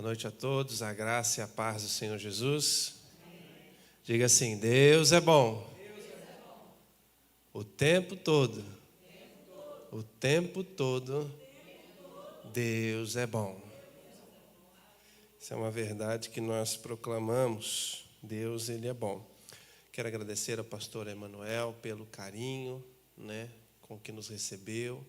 Boa noite a todos, a graça e a paz do Senhor Jesus. Diga assim: Deus é bom. O tempo todo. O tempo todo. Deus é bom. Isso é uma verdade que nós proclamamos. Deus, Ele é bom. Quero agradecer ao pastor Emanuel pelo carinho, com que nos recebeu,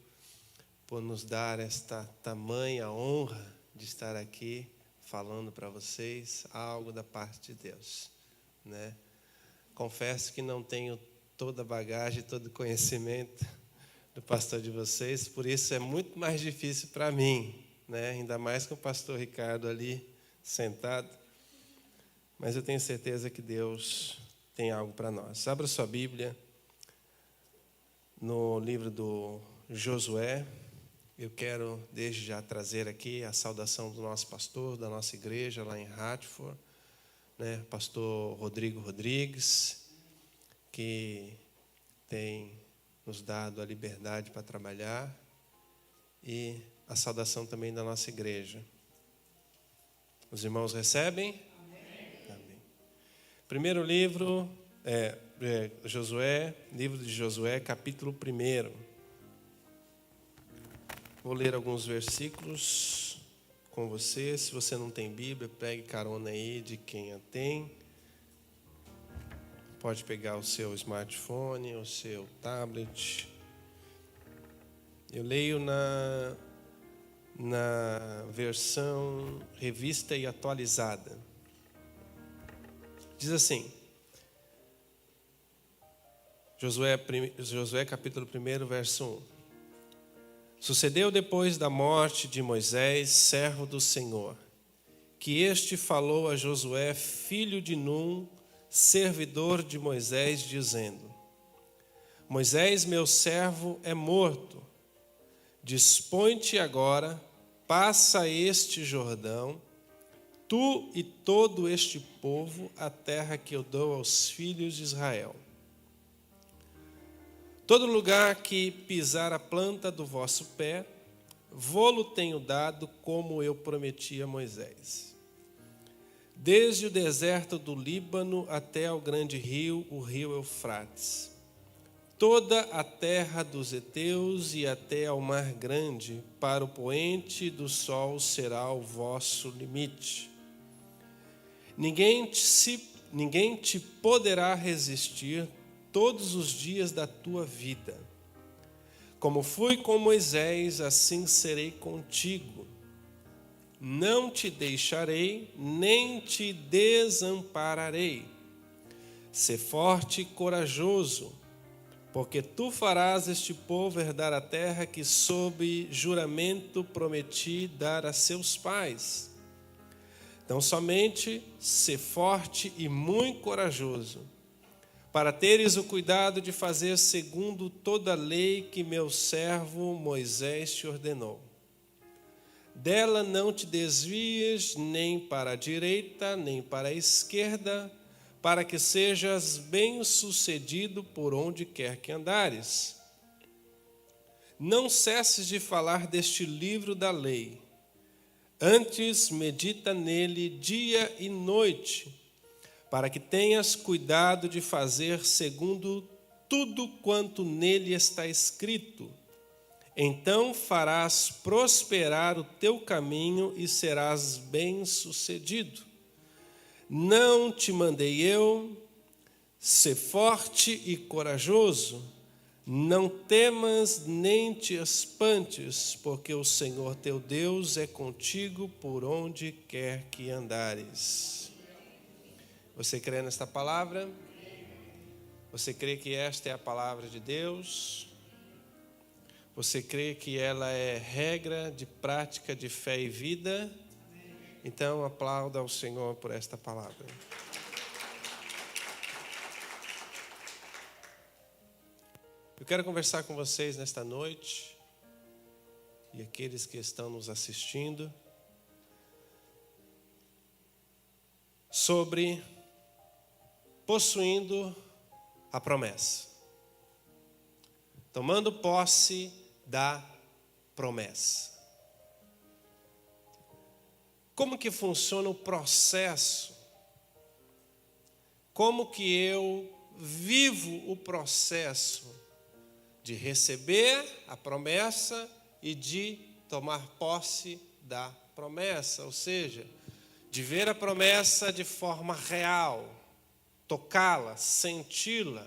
por nos dar esta tamanha honra de estar aqui falando para vocês algo da parte de Deus, Confesso que não tenho toda a bagagem, todo o conhecimento do pastor de vocês, por isso é muito mais difícil para mim, Ainda mais com o pastor Ricardo ali sentado, mas eu tenho certeza que Deus tem algo para nós. Abra sua Bíblia no livro do Josué. Eu quero desde já trazer aqui a saudação do nosso pastor, da nossa igreja lá em Hartford, pastor Rodrigo Rodrigues, que tem nos dado a liberdade para trabalhar, e a saudação também da nossa igreja. Os irmãos recebem? Amém. Primeiro livro, Josué, livro de Josué, capítulo 1. Vou ler alguns versículos com você. Se você não tem Bíblia, pegue carona aí de quem a tem. Pode pegar o seu smartphone, o seu tablet. Eu leio na versão revista e atualizada. Diz assim: Josué capítulo 1, verso 1. Sucedeu depois da morte de Moisés, servo do Senhor, que este falou a Josué, filho de Num, servidor de Moisés, dizendo: Moisés, meu servo, é morto. Dispõe-te agora, passa este Jordão, tu e todo este povo, a terra que eu dou aos filhos de Israel. Todo lugar que pisar a planta do vosso pé, vô-lo tenho dado, como eu prometi a Moisés. Desde o deserto do Líbano até ao grande rio, o rio Eufrates. Toda a terra dos heteus e até ao mar grande, para o poente do sol será o vosso limite. Ninguém te poderá resistir todos os dias da tua vida. Como fui com Moisés, assim serei contigo. Não te deixarei, nem te desampararei. Sê forte e corajoso, porque tu farás este povo herdar a terra que sob juramento prometi dar a seus pais. Então somente sê forte e muito corajoso, para teres o cuidado de fazer segundo toda a lei que meu servo Moisés te ordenou. Dela não te desvies nem para a direita, nem para a esquerda, para que sejas bem-sucedido por onde quer que andares. Não cesses de falar deste livro da lei. Antes medita nele dia e noite, para que tenhas cuidado de fazer segundo tudo quanto nele está escrito. Então farás prosperar o teu caminho e serás bem-sucedido. Não te mandei eu? Sê forte e corajoso. Não temas nem te espantes, porque o Senhor teu Deus é contigo por onde quer que andares. Você crê nesta palavra? Você crê que esta é a palavra de Deus? Você crê que ela é regra de prática de fé e vida? Então aplauda ao Senhor por esta palavra. Eu quero conversar com vocês nesta noite, e aqueles que estão nos assistindo, sobre possuindo a promessa, tomando posse da promessa. Como que funciona o processo? Como que eu vivo o processo de receber a promessa e de tomar posse da promessa, ou seja, de ver a promessa de forma real, tocá-la, senti-la,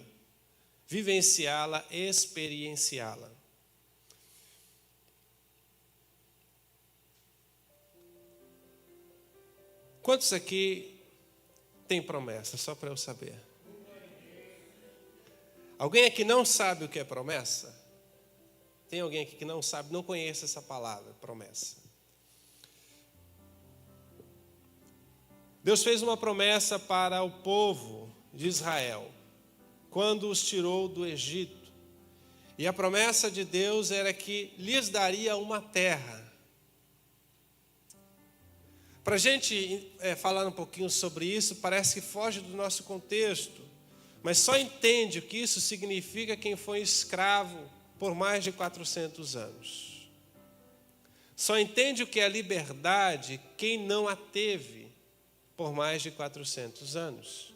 vivenciá-la, experienciá-la. Quantos aqui tem promessa? Só para eu saber. Alguém aqui não sabe o que é promessa? Tem alguém aqui que não sabe, não conhece essa palavra, promessa? Deus fez uma promessa para o povo de Israel, quando os tirou do Egito. E a promessa de Deus era que lhes daria uma terra. Para a gente falar um pouquinho sobre isso, parece que foge do nosso contexto, mas só entende o que isso significa quem foi escravo por mais de 400 anos. Só entende o que é liberdade quem não a teve por mais de 400 anos.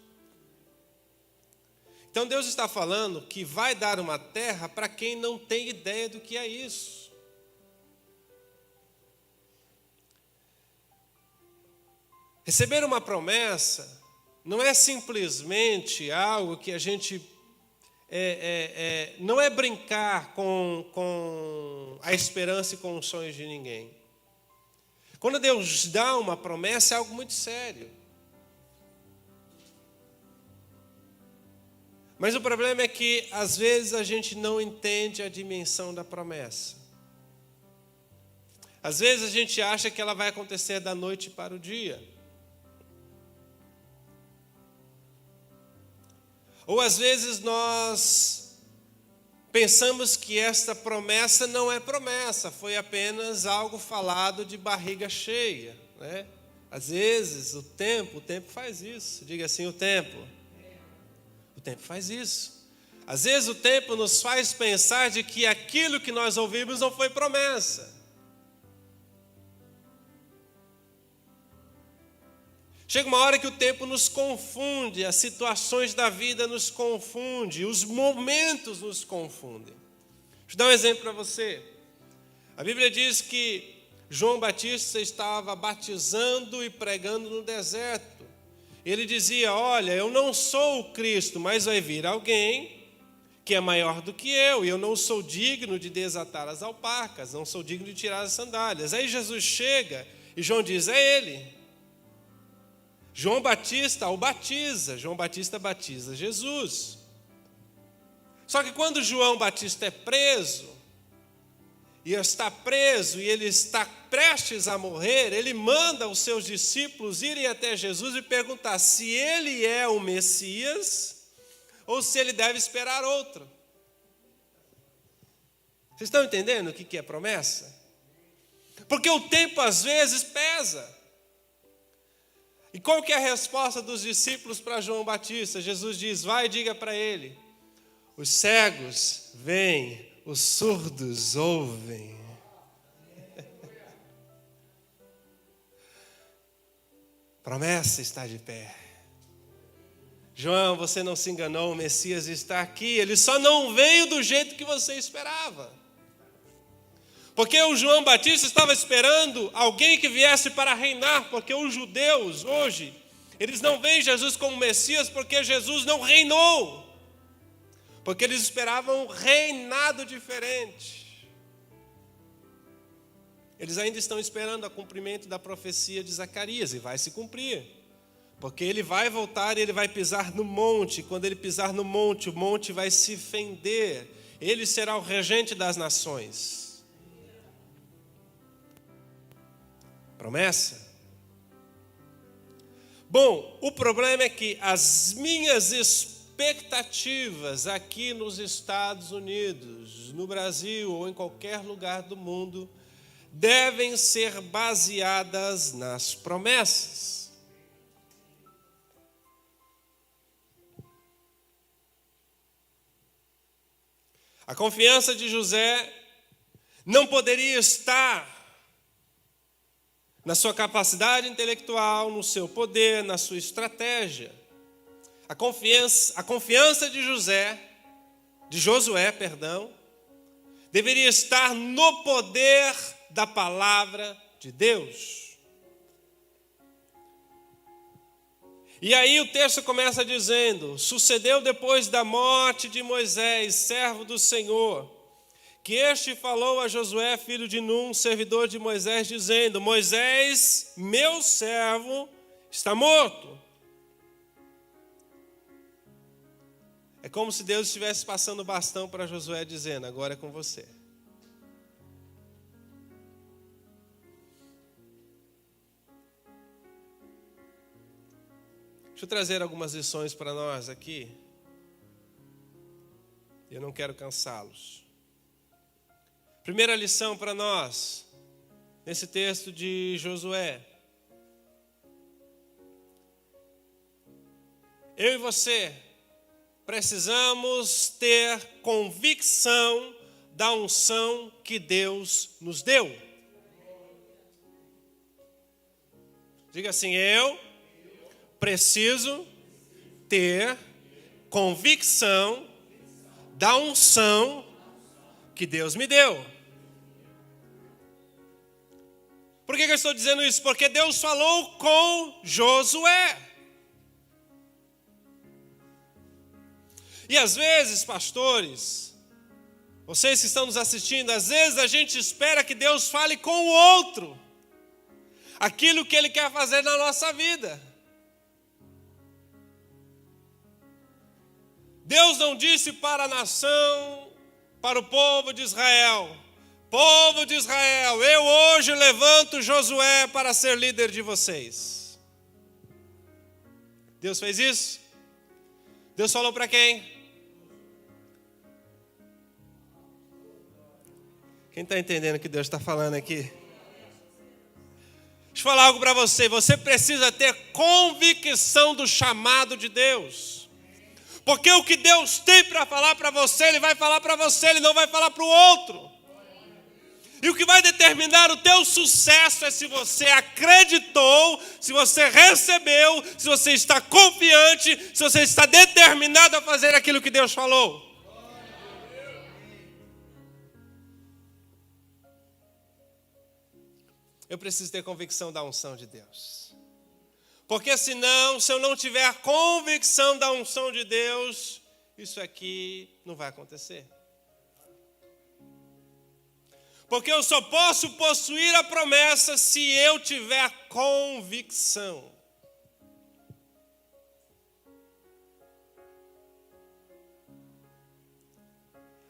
Então Deus está falando que vai dar uma terra para quem não tem ideia do que é isso. Receber uma promessa não é simplesmente algo que a gente não é brincar com a esperança e com os sonhos de ninguém. Quando Deus dá uma promessa, é algo muito sério. Mas o problema é que, às vezes, a gente não entende a dimensão da promessa. Às vezes, a gente acha que ela vai acontecer da noite para o dia. Ou, às vezes, nós pensamos que esta promessa não é promessa, foi apenas algo falado de barriga cheia, né? Às vezes, o tempo faz isso. Diga assim, o tempo faz isso. Às vezes o tempo nos faz pensar de que aquilo que nós ouvimos não foi promessa. Chega uma hora que o tempo nos confunde, as situações da vida nos confundem, os momentos nos confundem. Deixa eu dar um exemplo para você. A Bíblia diz que João Batista estava batizando e pregando no deserto. Ele dizia, olha, eu não sou o Cristo, mas vai vir alguém que é maior do que eu, e eu não sou digno de desatar as alparcas, não sou digno de tirar as sandálias. Aí Jesus chega e João diz, é ele. João Batista o batiza, João Batista batiza Jesus. Só que quando João Batista é preso, e ele está prestes a morrer, ele manda os seus discípulos irem até Jesus e perguntar se ele é o Messias ou se ele deve esperar outro. Vocês estão entendendo o que é promessa? Porque o tempo às vezes pesa. E qual que é a resposta dos discípulos para João Batista? Jesus diz, vai e diga para ele, os cegos veem, os surdos ouvem. Promessa está de pé. João, você não se enganou, o Messias está aqui, ele só não veio do jeito que você esperava. Porque o João Batista estava esperando alguém que viesse para reinar, porque os judeus hoje, eles não veem Jesus como Messias porque Jesus não reinou. Porque eles esperavam um reinado diferente. Eles ainda estão esperando o cumprimento da profecia de Zacarias, e vai se cumprir. Porque ele vai voltar e ele vai pisar no monte. Quando ele pisar no monte, o monte vai se fender. Ele será o regente das nações. Promessa? Bom, o problema é que as minhas expectativas aqui nos Estados Unidos, no Brasil ou em qualquer lugar do mundo, devem ser baseadas nas promessas. A confiança de José não poderia estar na sua capacidade intelectual, no seu poder, na sua estratégia. A confiança de Josué, deveria estar no poder da palavra de Deus. E aí o texto começa dizendo: sucedeu depois da morte de Moisés, servo do Senhor, que este falou a Josué, filho de Num, servidor de Moisés, dizendo: Moisés, meu servo, está morto. É como se Deus estivesse passando o bastão para Josué, dizendo: agora é com você. Deixa eu trazer algumas lições para nós aqui. Eu não quero cansá-los. Primeira lição para nós, nesse texto de Josué. Eu e você precisamos ter convicção da unção que Deus nos deu. Diga assim: eu preciso ter convicção da unção que Deus me deu. Por que eu estou dizendo isso? Porque Deus falou com Josué. E às vezes, pastores, vocês que estão nos assistindo, às vezes a gente espera que Deus fale com o outro aquilo que Ele quer fazer na nossa vida. Deus não disse para a nação, para o povo de Israel: povo de Israel, eu hoje levanto Josué para ser líder de vocês. Deus fez isso? Deus falou para quem? Quem está entendendo o que Deus está falando aqui? Deixa eu falar algo para você. Você precisa ter convicção do chamado de Deus. Porque o que Deus tem para falar para você, Ele vai falar para você, Ele não vai falar para o outro. E o que vai determinar o teu sucesso é se você acreditou, se você recebeu, se você está confiante, se você está determinado a fazer aquilo que Deus falou. Eu preciso ter convicção da unção de Deus. Porque senão, se eu não tiver convicção da unção de Deus, isso aqui não vai acontecer. Porque eu só posso possuir a promessa se eu tiver convicção.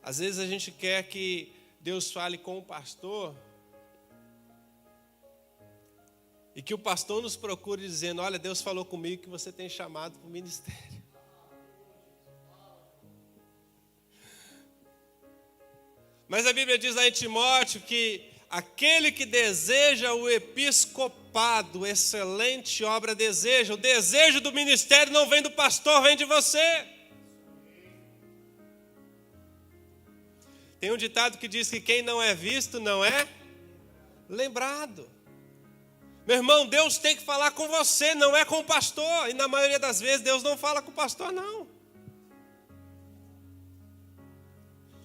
Às vezes a gente quer que Deus fale com o pastor e que o pastor nos procure dizendo: olha, Deus falou comigo que você tem chamado para o ministério. Mas a Bíblia diz lá em Timóteo que aquele que deseja o episcopado, excelente obra deseja. O desejo do ministério não vem do pastor, vem de você. Tem um ditado que diz que quem não é visto não é lembrado. Meu irmão, Deus tem que falar com você, não é com o pastor. E na maioria das vezes Deus não fala com o pastor, não.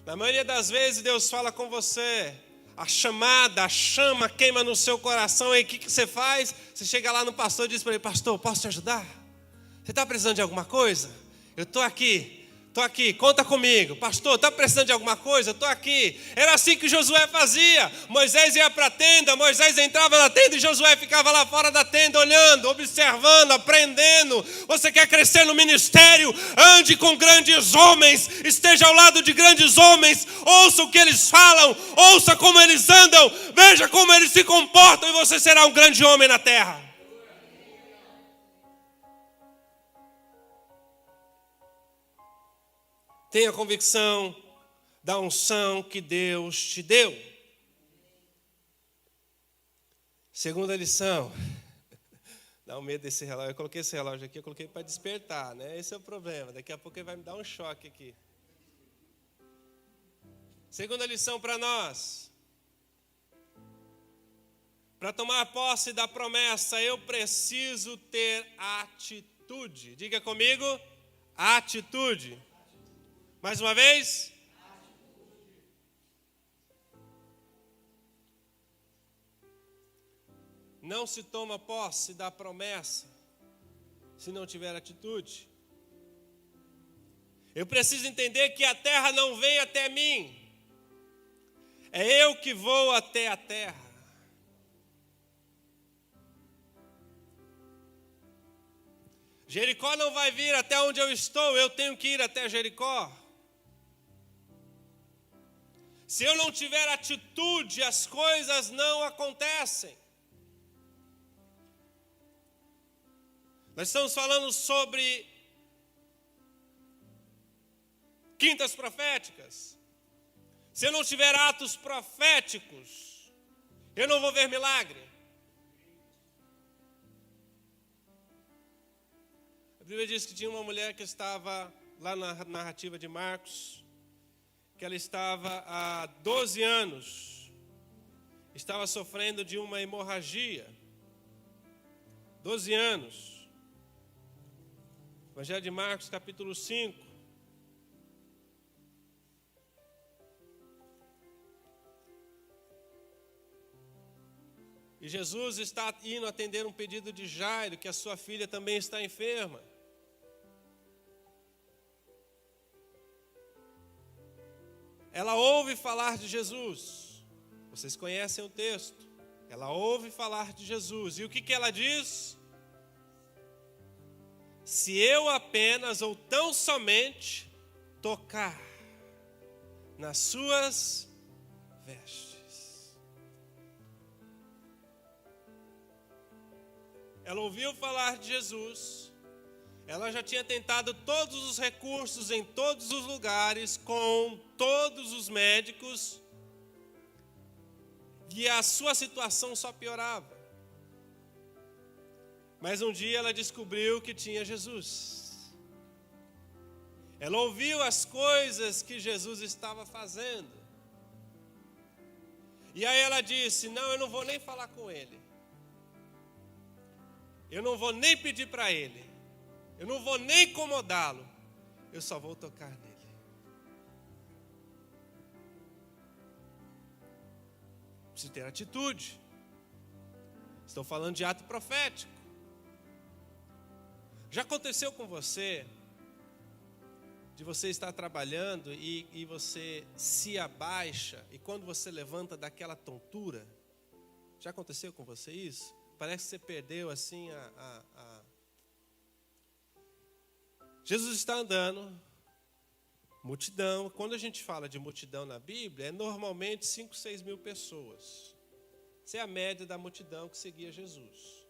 Na maioria das vezes Deus fala com você. A chamada, a chama queima no seu coração. E o que você faz? Você chega lá no pastor e diz para ele: pastor, posso te ajudar? Você está precisando de alguma coisa? Eu estou aqui, conta comigo. Pastor, está precisando de alguma coisa? Eu estou aqui. Era assim que Josué fazia. Moisés ia para a tenda, Moisés entrava na tenda e Josué ficava lá fora da tenda olhando, observando, aprendendo. Você quer crescer no ministério? Ande com grandes homens, esteja ao lado de grandes homens, ouça o que eles falam, ouça como eles andam, veja como eles se comportam e você será um grande homem na terra. Tenha convicção da unção que Deus te deu. Segunda lição. Dá um medo desse relógio. Eu coloquei esse relógio aqui, eu coloquei para despertar, né? Esse é o problema. Daqui a pouco ele vai me dar um choque aqui. Segunda lição para nós. Para tomar posse da promessa, eu preciso ter atitude. Diga comigo, atitude. Mais uma vez. Não se toma posse da promessa se não tiver atitude. Eu preciso entender que a terra não vem até mim. É eu que vou até a terra. Jericó não vai vir até onde eu estou, eu tenho que ir até Jericó. Se eu não tiver atitude, as coisas não acontecem. Nós estamos falando sobre quintas proféticas. Se eu não tiver atos proféticos, eu não vou ver milagre. A Bíblia diz que tinha uma mulher que estava lá na narrativa de Marcos, que ela estava há 12 anos, estava sofrendo de uma hemorragia. 12 anos. Evangelho de Marcos, capítulo 5. E Jesus está indo atender um pedido de Jairo, que a sua filha também está enferma. Ela ouve falar de Jesus. Vocês conhecem o texto. Ela ouve falar de Jesus. E o que ela diz? Se eu apenas ou tão somente tocar nas suas vestes. Ela ouviu falar de Jesus. Ela já tinha tentado todos os recursos em todos os lugares, com todos os médicos, e a sua situação só piorava. Mas um dia ela descobriu que tinha Jesus. Ela ouviu as coisas que Jesus estava fazendo. E aí ela disse: não, eu não vou nem falar com ele. Eu não vou nem pedir para ele. Eu não vou nem incomodá-lo. Eu só vou tocar nele. Preciso ter atitude. Estou falando de ato profético. Já aconteceu com você, de você estar trabalhando e você se abaixa, e quando você levanta daquela tontura? Já aconteceu com você isso? Parece que você perdeu assim Jesus está andando, multidão. Quando a gente fala de multidão na Bíblia, é normalmente 5, 6 mil pessoas. Essa é a média da multidão que seguia Jesus.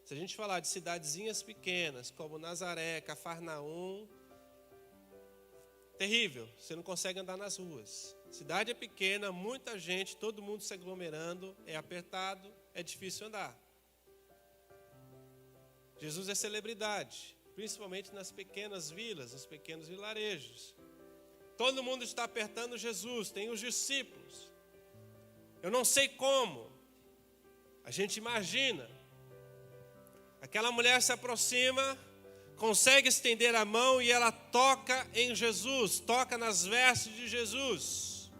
Se a gente falar de cidadezinhas pequenas, como Nazaré, Cafarnaum, terrível, você não consegue andar nas ruas. Cidade é pequena, muita gente, todo mundo se aglomerando, é apertado, é difícil andar. Jesus é celebridade, principalmente nas pequenas vilas, nos pequenos vilarejos. Todo mundo está apertando Jesus, tem os discípulos. Eu não sei como, a gente imagina. Aquela mulher se aproxima, consegue estender a mão e ela toca em Jesus, toca nas vestes de Jesus.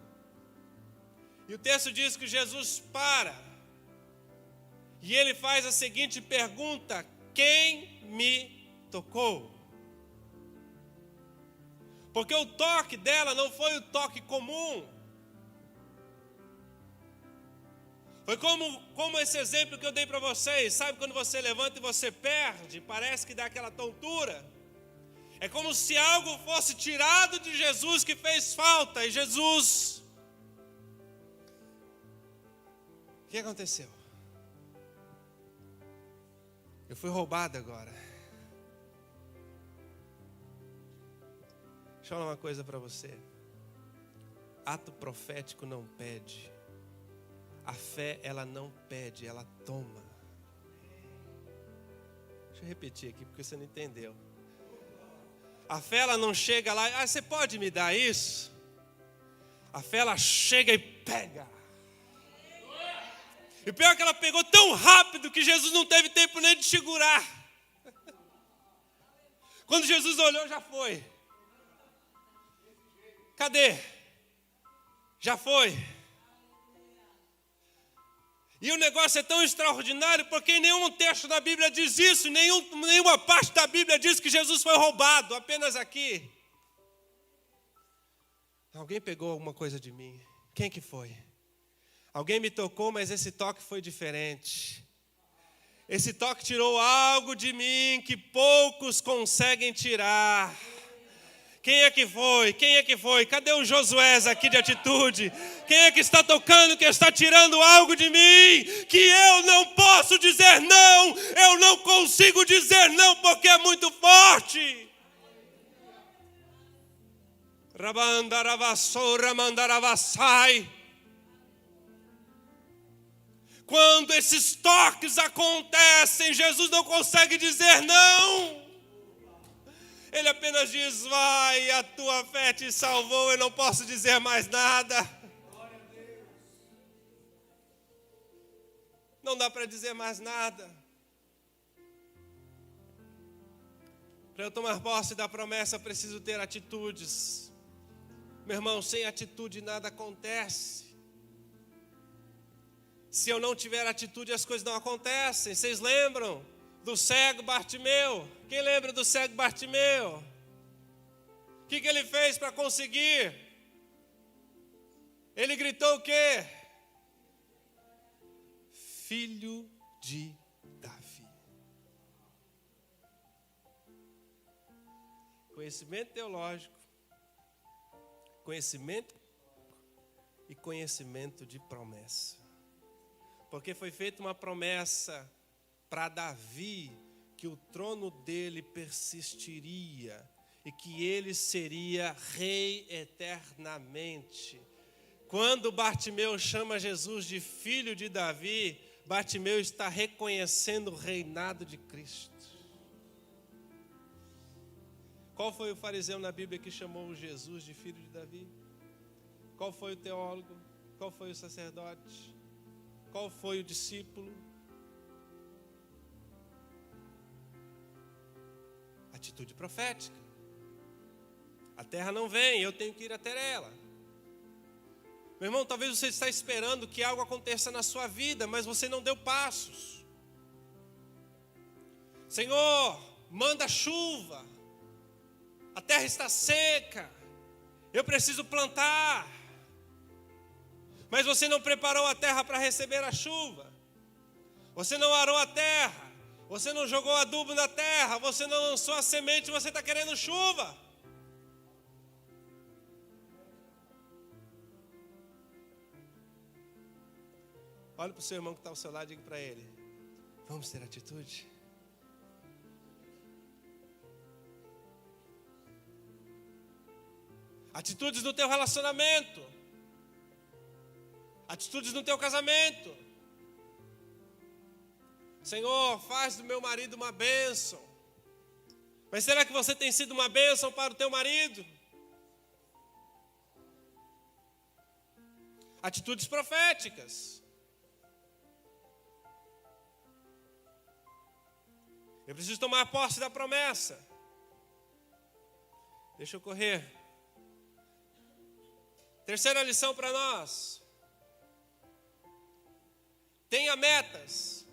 E o texto diz que Jesus para. E ele faz a seguinte pergunta: quem me tocou? Porque o toque dela não foi o toque comum. Foi como esse exemplo que eu dei para vocês. Sabe quando você levanta e você perde? Parece que dá aquela tontura. É como se algo fosse tirado de Jesus que fez falta. E Jesus... O que aconteceu? Eu fui roubado agora. Deixa eu falar uma coisa para você. Ato profético não pede. A fé, ela não pede, ela toma. Deixa eu repetir aqui, porque você não entendeu. A fé, ela não chega lá, você pode me dar isso? A fé, ela chega e pega. E pior que ela pegou tão rápido que Jesus não teve tempo nem de segurar. Quando Jesus olhou, já foi. Cadê? Já foi. E o negócio é tão extraordinário porque em nenhum texto da Bíblia diz isso, nenhuma parte da Bíblia diz que Jesus foi roubado, apenas aqui. Alguém pegou alguma coisa de mim. Quem que foi? Alguém me tocou, mas esse toque foi diferente. Esse toque tirou algo de mim que poucos conseguem tirar. Quem é que foi? Quem é que foi? Cadê o Josué aqui de atitude? Quem é que está tocando, que está tirando algo de mim? Que eu não posso dizer não. Eu não consigo dizer não porque é muito forte. Rabandaravassou, ramandaravassai. Quando esses toques acontecem, Jesus não consegue dizer não. Ele apenas diz, vai, a tua fé te salvou, eu não posso dizer mais nada. Não dá para dizer mais nada. Para eu tomar posse da promessa, eu preciso ter atitudes. Meu irmão, sem atitude nada acontece. Se eu não tiver atitude, as coisas não acontecem. Vocês lembram do cego Bartimeu? Quem lembra do cego Bartimeu? O que ele fez para conseguir? Ele gritou o quê? Filho de Davi. Conhecimento teológico, conhecimento e conhecimento de promessa. Porque foi feita uma promessa para Davi, que o trono dele persistiria e que ele seria rei eternamente. Quando Bartimeu chama Jesus de filho de Davi, Bartimeu está reconhecendo o reinado de Cristo. Qual foi o fariseu na Bíblia que chamou Jesus de filho de Davi? Qual foi o teólogo? Qual foi o sacerdote? Qual foi o discípulo? Atitude profética. A terra não vem, eu tenho que ir até ela. Meu irmão, talvez você está esperando que algo aconteça na sua vida, mas você não deu passos. Senhor, manda chuva. A terra está seca. Eu preciso plantar. Mas você não preparou a terra para receber a chuva. Você não arou a terra. Você não jogou adubo na terra. Você não lançou a semente. Você está querendo chuva. Olha para o seu irmão que está ao seu lado e diga para ele: vamos ter atitude. Atitudes no teu relacionamento. Atitudes no teu casamento. Senhor, faz do meu marido uma bênção. Mas será que você tem sido uma bênção para o teu marido? Atitudes proféticas. Eu preciso tomar posse da promessa. Deixa eu correr. Terceira lição para nós. Tenha metas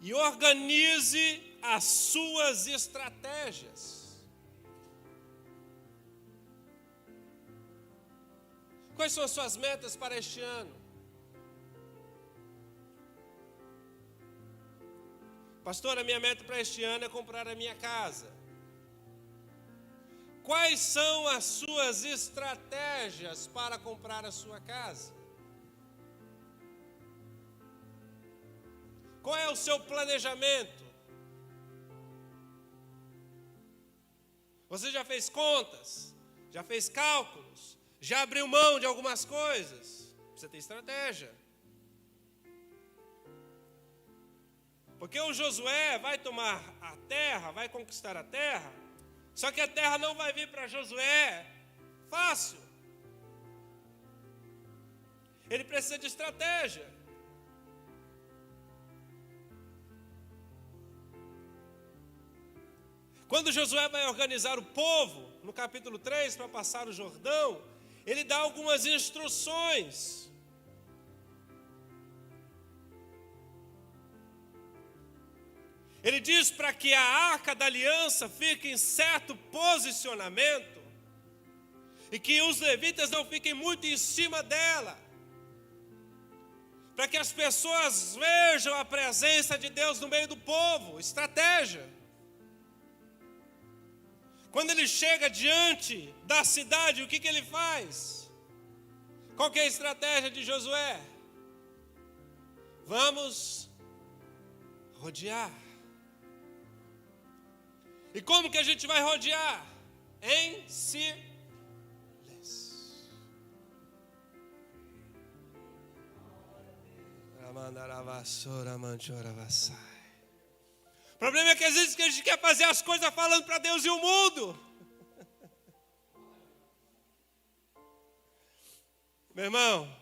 e organize as suas estratégias. Quais são as suas metas para este ano? Pastor, a minha meta para este ano é comprar a minha casa. Quais são as suas estratégias para comprar a sua casa? Qual é o seu planejamento? Você já fez contas? Já fez cálculos? Já abriu mão de algumas coisas? Você tem estratégia. Porque o Josué vai tomar a terra, vai conquistar a terra, só que a terra não vai vir para Josué fácil. Ele precisa de estratégia. Quando Josué vai organizar o povo, no capítulo 3, para passar o Jordão, ele dá algumas instruções. Ele diz para que a arca da aliança fique em certo posicionamento e que os levitas não fiquem muito em cima dela, para que as pessoas vejam a presença de Deus no meio do povo. Estratégia. Quando ele chega diante da cidade, o que ele faz? Qual que é a estratégia de Josué? Vamos rodear. E como que a gente vai rodear? Em silêncio. O problema é que às vezes que a gente quer fazer as coisas falando para Deus e o mundo. Meu irmão,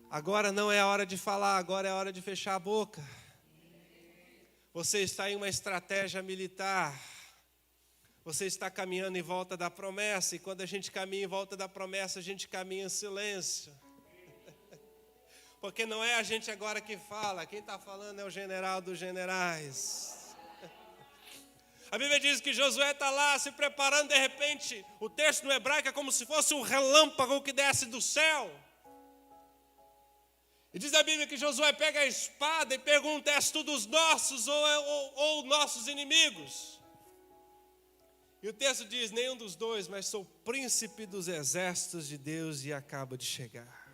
agora não é a hora de falar, agora é a hora de fechar a boca. Você está em uma estratégia militar. Você está caminhando em volta da promessa. E quando a gente caminha em volta da promessa, a gente caminha em silêncio. Porque não é a gente agora que fala. Quem está falando é o general dos generais. A Bíblia diz que Josué está lá se preparando. De repente, o texto no hebraico é como se fosse um relâmpago que desce do céu. E diz a Bíblia que Josué pega a espada e pergunta: és tu dos nossos ou nossos inimigos? E o texto diz: nenhum dos dois, mas sou príncipe dos exércitos de Deus e acabo de chegar.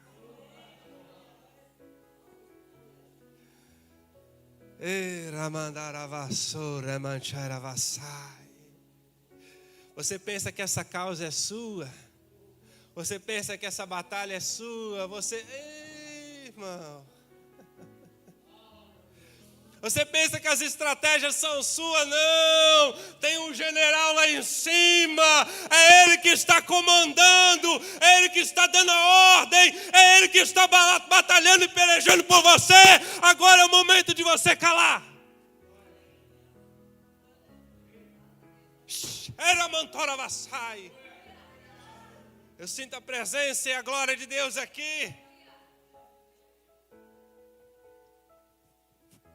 Você pensa que essa causa é sua? Você pensa que essa batalha é sua? Irmão, você pensa que as estratégias são suas? Não, tem um general lá em cima, é ele que está comandando, é ele que está dando a ordem, é ele que está batalhando e pelejando por você. Agora é o momento de você calar. Era Mantora Vassai. Eu sinto a presença e a glória de Deus aqui.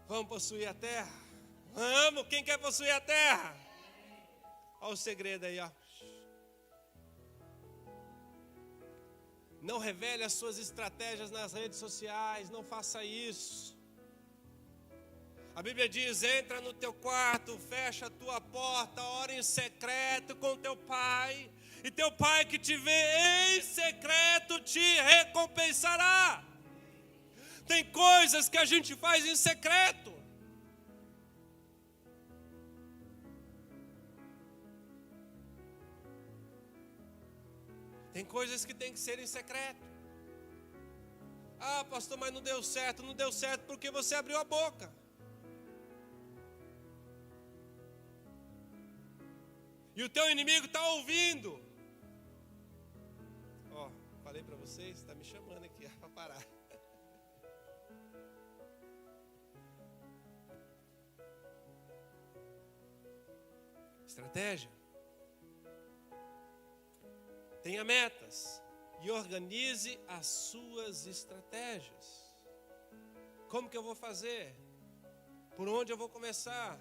Vamos possuir a terra? Vamos, quem quer possuir a terra? Olha o segredo aí, ó. Não revele as suas estratégias nas redes sociais, não faça isso. A Bíblia diz: entra no teu quarto, fecha a tua porta, ora em secreto com teu pai, e teu pai que te vê em secreto te recompensará. Tem coisas que a gente faz em secreto. Tem coisas que tem que ser em secreto. Ah, pastor, mas não deu certo. Não deu certo porque você abriu a boca. E o teu inimigo está ouvindo. Ó, falei para vocês, está me chamando aqui para parar. Estratégia. Tenha metas e organize as suas estratégias. Como que eu vou fazer? Por onde eu vou começar?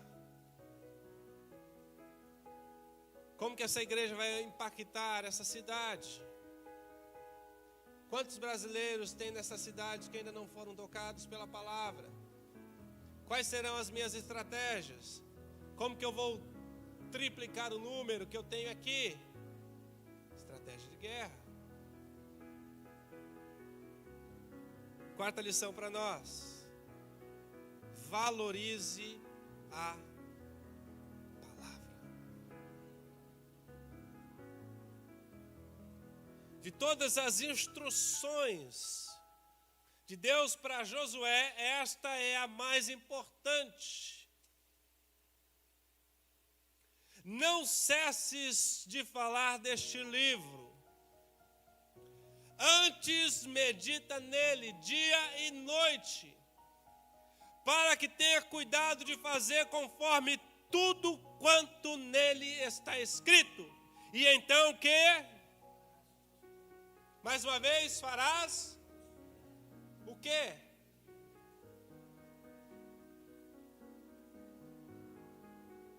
Como que essa igreja vai impactar essa cidade? Quantos brasileiros tem nessa cidade que ainda não foram tocados pela palavra? Quais serão as minhas estratégias? Como que eu vou triplicar o número que eu tenho aqui? Estratégia de guerra. Quarta lição para nós: valorize a palavra. De todas as instruções de Deus para Josué, esta é a mais importante. Não cesses de falar deste livro. Antes medita nele dia e noite, para que tenha cuidado de fazer conforme tudo quanto nele está escrito. E então o quê? Mais uma vez farás o quê?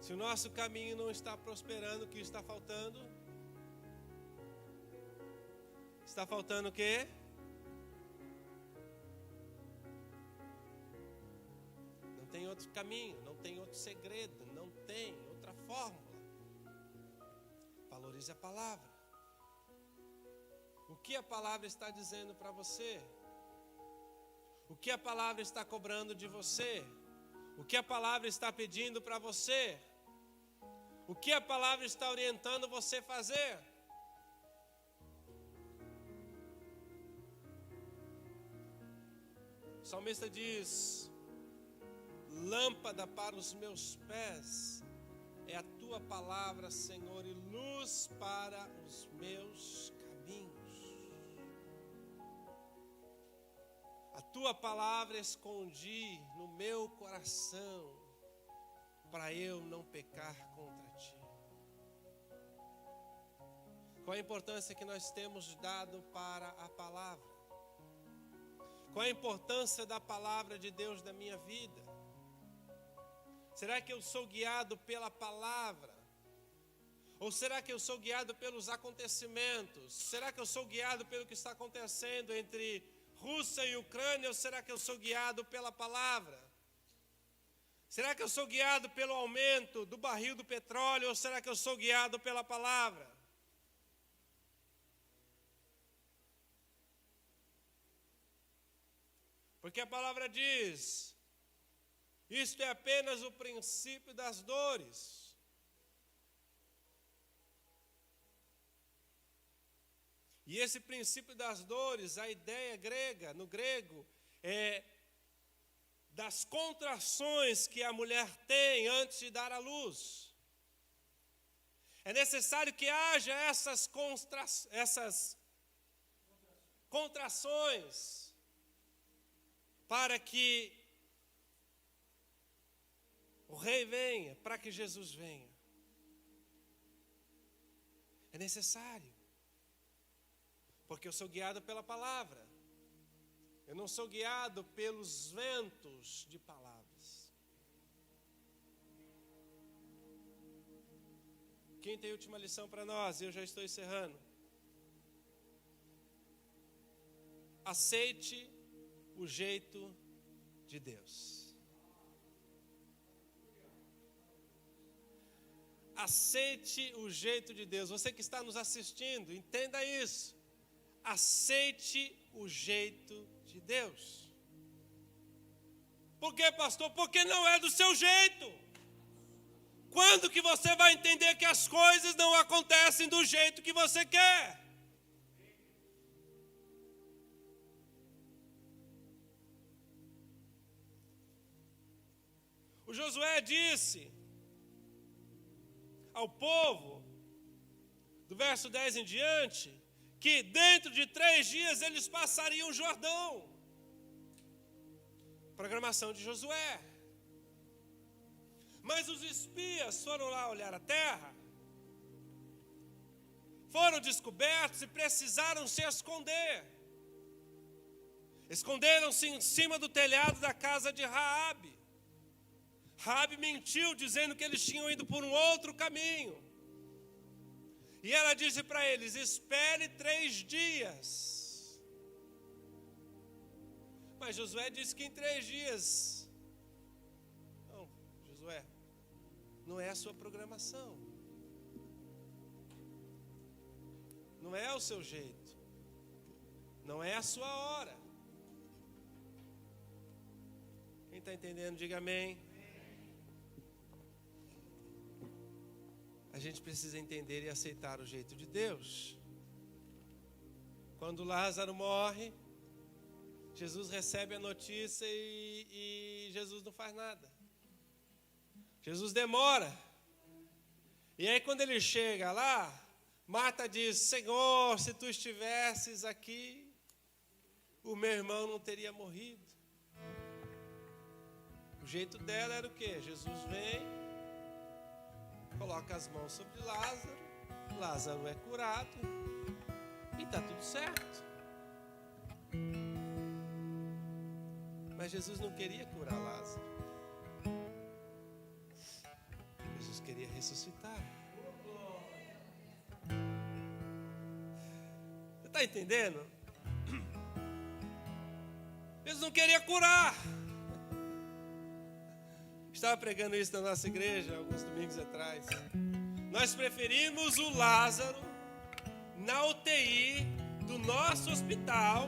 Se o nosso caminho não está prosperando, o que está faltando? Está faltando o quê? Não tem outro caminho, não tem outro segredo, não tem outra fórmula. Valorize a palavra. O que a palavra está dizendo para você? O que a palavra está cobrando de você? O que a palavra está pedindo para você? O que a palavra está orientando você a fazer? O salmista diz: lâmpada para os meus pés é a tua palavra, Senhor, e luz para os meus caminhos. A tua palavra escondi no meu coração, para eu não pecar contra ti. Qual a importância que nós temos dado para a palavra? Qual a importância da palavra de Deus na minha vida? Será que eu sou guiado pela palavra? Ou será que eu sou guiado pelos acontecimentos? Será que eu sou guiado pelo que está acontecendo entre Rússia e Ucrânia? Ou será que eu sou guiado pela palavra? Será que eu sou guiado pelo aumento do barril do petróleo? Ou será que eu sou guiado pela palavra? Porque a palavra diz: isto é apenas o princípio das dores. E esse princípio das dores, a ideia grega, no grego, é das contrações que a mulher tem antes de dar à luz. É necessário que haja essas contrações para que o rei venha, para que Jesus venha. É necessário. Porque eu sou guiado pela palavra. Eu não sou guiado pelos ventos de palavras. Quinta e última lição para nós, eu já estou encerrando. Aceite o jeito de Deus. Aceite o jeito de Deus. Você que está nos assistindo, entenda isso. Aceite o jeito de Deus. Por quê, pastor? Porque não é do seu jeito. Quando que você vai entender que as coisas não acontecem do jeito que você quer? O Josué disse ao povo, do verso 10 em diante, que dentro de 3 dias eles passariam o Jordão. Programação de Josué. Mas os espias foram lá olhar a terra, foram descobertos e precisaram se esconder. Esconderam-se em cima do telhado da casa de Raabe. Raabe mentiu, dizendo que eles tinham ido por um outro caminho. E ela disse para eles: espere 3 dias. Mas Josué disse que em 3 dias. Não, Josué, não é a sua programação. Não é o seu jeito. Não é a sua hora. Quem está entendendo, diga amém. A gente precisa entender e aceitar o jeito de Deus. Quando Lázaro morre, Jesus recebe a notícia e Jesus não faz nada. Jesus demora. E aí quando ele chega lá, Marta diz: Senhor, se tu estivesses aqui, o meu irmão não teria morrido. O jeito dela era o quê? Jesus vem, coloca as mãos sobre Lázaro, Lázaro é curado e está tudo certo. Mas Jesus não queria curar Lázaro. Jesus queria ressuscitar. Você está entendendo? Jesus não queria curar. Estava pregando isso na nossa igreja alguns domingos atrás. Nós preferimos o Lázaro na UTI do nosso hospital,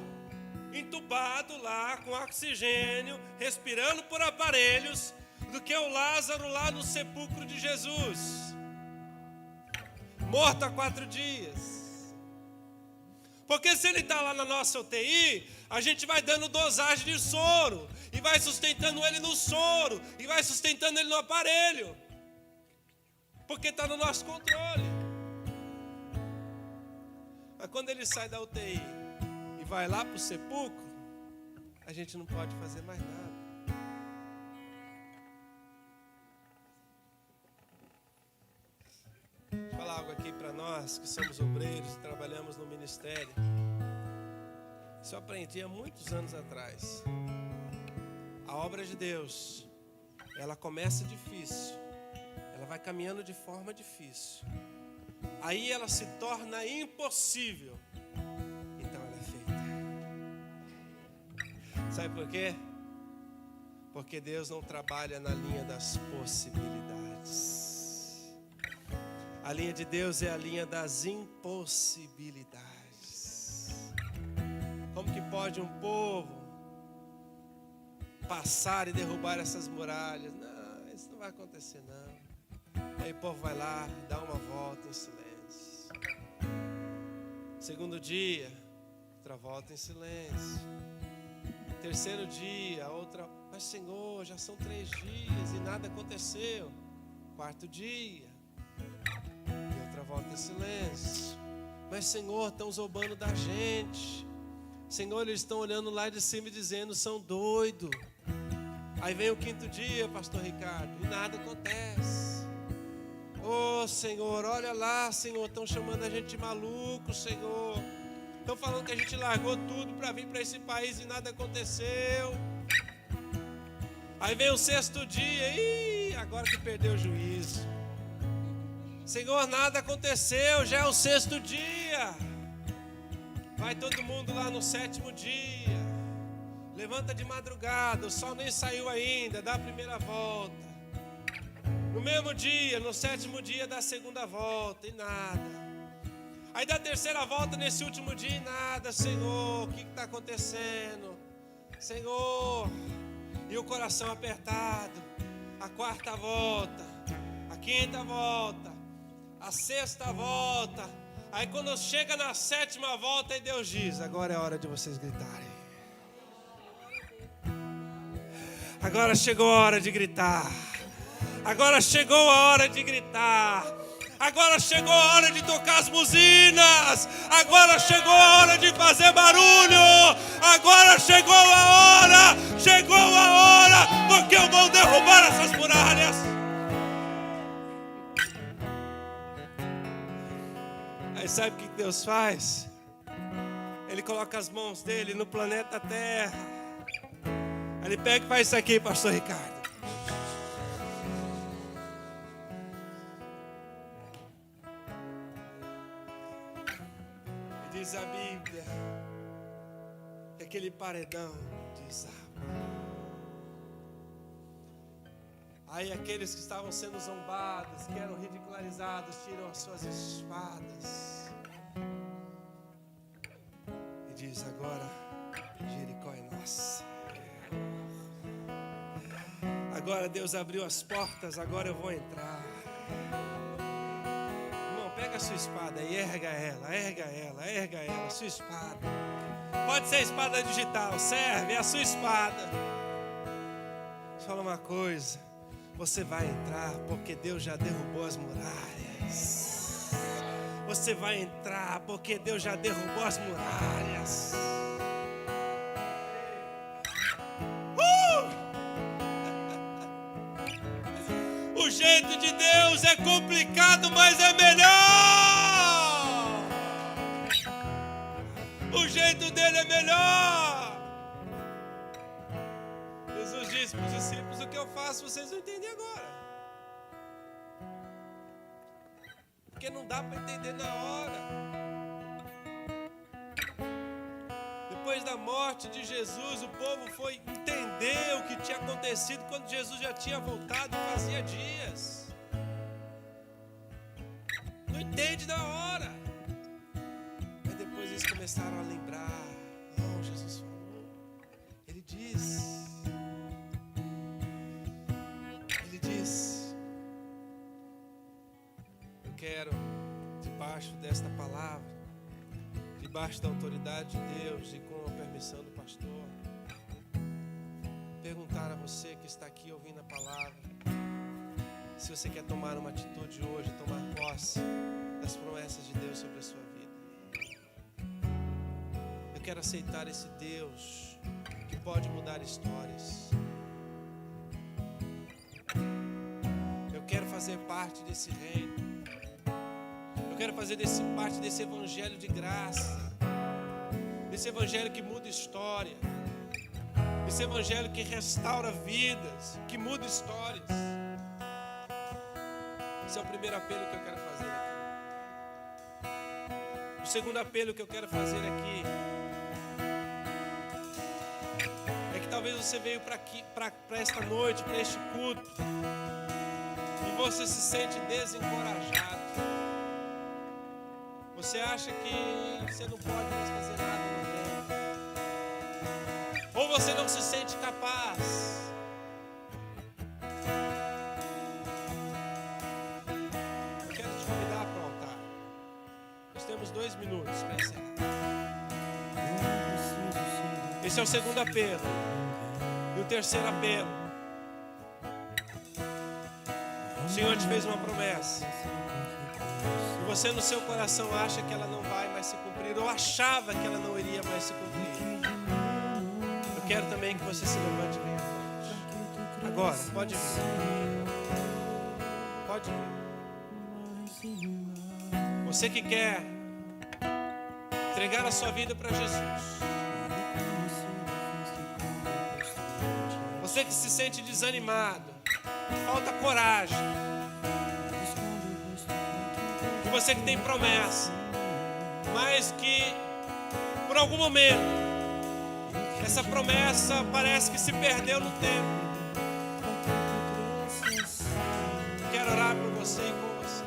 entubado lá com oxigênio, respirando por aparelhos, do que o Lázaro lá no sepulcro de Jesus, morto há 4 dias. Porque se ele está lá na nossa UTI, a gente vai dando dosagem de soro, e vai sustentando ele no soro, e vai sustentando ele no aparelho, porque está no nosso controle. Mas quando ele sai da UTI e vai lá para o sepulcro, a gente não pode fazer mais nada. Deixa eu falar algo aqui para nós que somos obreiros e trabalhamos no ministério. Isso eu aprendi há muitos anos atrás. A obra de Deus, ela começa difícil, ela vai caminhando de forma difícil, aí ela se torna impossível, então ela é feita. Sabe por quê? Porque Deus não trabalha na linha das possibilidades. A linha de Deus é a linha das impossibilidades. Como que pode um povo passar e derrubar essas muralhas? Não, isso não vai acontecer não. Aí o povo vai lá, dá uma volta em silêncio. Segundo dia, outra volta em silêncio. Terceiro dia, outra. Mas Senhor, já são 3 dias e nada aconteceu. Quarto dia, e outra volta em silêncio. Mas Senhor, estão zombando da gente. Senhor, eles estão olhando lá de cima e dizendo, são doidos. Aí vem o 5º dia, pastor Ricardo, e nada acontece. Oh Senhor, olha lá, Senhor, estão chamando a gente de maluco, Senhor. Estão falando que a gente largou tudo para vir para esse país e nada aconteceu. Aí vem o 6º dia, e agora que perdeu o juízo. Senhor, nada aconteceu, já é o 6º dia. Vai todo mundo lá no 7º dia. Levanta de madrugada, o sol nem saiu ainda, dá a primeira volta. No mesmo dia, no 7º dia, dá a segunda volta e nada. Aí dá a terceira volta nesse último dia e nada. Senhor, o que está acontecendo? Senhor, e o coração apertado. A 4ª volta, a 5ª volta, a 6ª volta. Aí quando chega na 7ª volta, aí Deus diz, agora é hora de vocês gritarem. Agora chegou a hora de gritar. Agora chegou a hora de gritar. Agora chegou a hora de tocar as buzinas. Agora chegou a hora de fazer barulho. Agora chegou a hora. Chegou a hora. Porque eu vou derrubar essas muralhas. Aí sabe o que Deus faz? Ele coloca as mãos dele no planeta Terra. Ele pega e faz isso aqui, pastor Ricardo. E diz a Bíblia que aquele paredão desaba. Aí aqueles que estavam sendo zombados, que eram ridicularizados, tiram as suas espadas. E diz, agora Jericó é nossa. Agora Deus abriu as portas, agora eu vou entrar. Irmão, pega a sua espada e erga ela, sua espada. Pode ser a espada digital, serve, é a sua espada. Deixa eu falar uma coisa, você vai entrar porque Deus já derrubou as muralhas. Você vai entrar porque Deus já derrubou as muralhas. O jeito de Deus é complicado, mas é melhor. O jeito dele é melhor. Jesus disse para os discípulos: o que eu faço vocês não entendem agora, porque não dá para entender na hora. Depois da morte de Jesus, o povo foi entender o que tinha acontecido quando Jesus já tinha voltado, fazia dias. Não entende na hora. Mas depois eles começaram a lembrar. Oh, Jesus falou. Ele diz. Eu quero, debaixo desta palavra, debaixo da autoridade de Deus e com a permissão do pastor, perguntar a você que está aqui ouvindo a palavra, se você quer tomar uma atitude hoje, tomar posse das promessas de Deus sobre a sua vida. Eu quero aceitar esse Deus que pode mudar histórias. Eu quero fazer parte desse reino. Eu quero fazer parte desse evangelho de graça, desse evangelho que muda história, desse evangelho que restaura vidas, que muda histórias. Esse é o primeiro apelo que eu quero fazer aqui. O segundo apelo que eu quero fazer aqui é que talvez você veio para esta noite, para este culto, e você se sente desencorajado. Você acha que você não pode mais fazer nada no reino, ou você não se sente capaz. Eu quero te convidar para o altar. Nós temos 2 minutos para encerrar. Esse é o segundo apelo. E o terceiro apelo: o Senhor te fez uma promessa. Você no seu coração acha que ela não vai mais se cumprir, ou achava que ela não iria mais se cumprir. Eu quero também que você se levante e venha à frente. Agora, pode vir. Pode vir. Você que quer entregar a sua vida para Jesus. Você que se sente desanimado, falta coragem. Você que tem promessa, mas que por algum momento essa promessa parece que se perdeu no tempo. Quero orar por você e com você.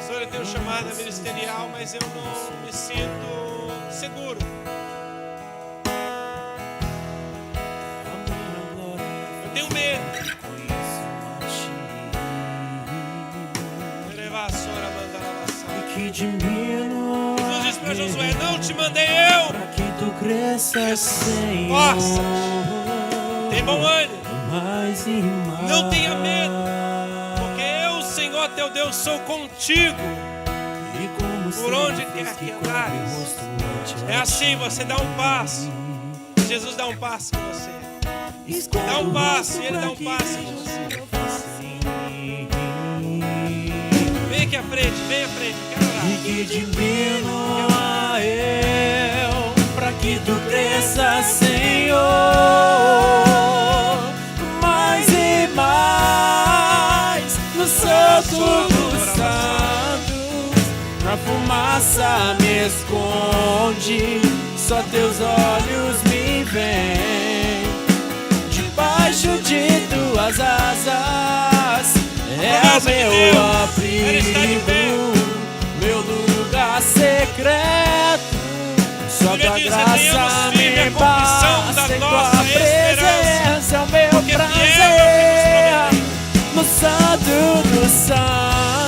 Senhor, eu tenho chamada ministerial, mas eu não me sinto seguro. Tenho medo. Jesus disse para Josué: não te mandei eu. Para que tu cresças, Senhor. Força. Tem bom ânimo. Não tenha medo, porque eu, Senhor teu Deus, sou contigo. Por onde quer que andares. É assim, você dá um passo. Jesus dá um passo com você. Dá um passo, e Ele dá um passo em você. Vem aqui à frente, vem à frente, eu quero orar. Fique divino eu, para que tu cresças, Senhor, mais e mais no santo dos santos. Na fumaça me esconde, só teus olhos me veem. Debaixo de tuas asas é o meu abrigo, meu lugar secreto. Só tua graça me basta, em tua presença é o meu prazer. No santo dos santos.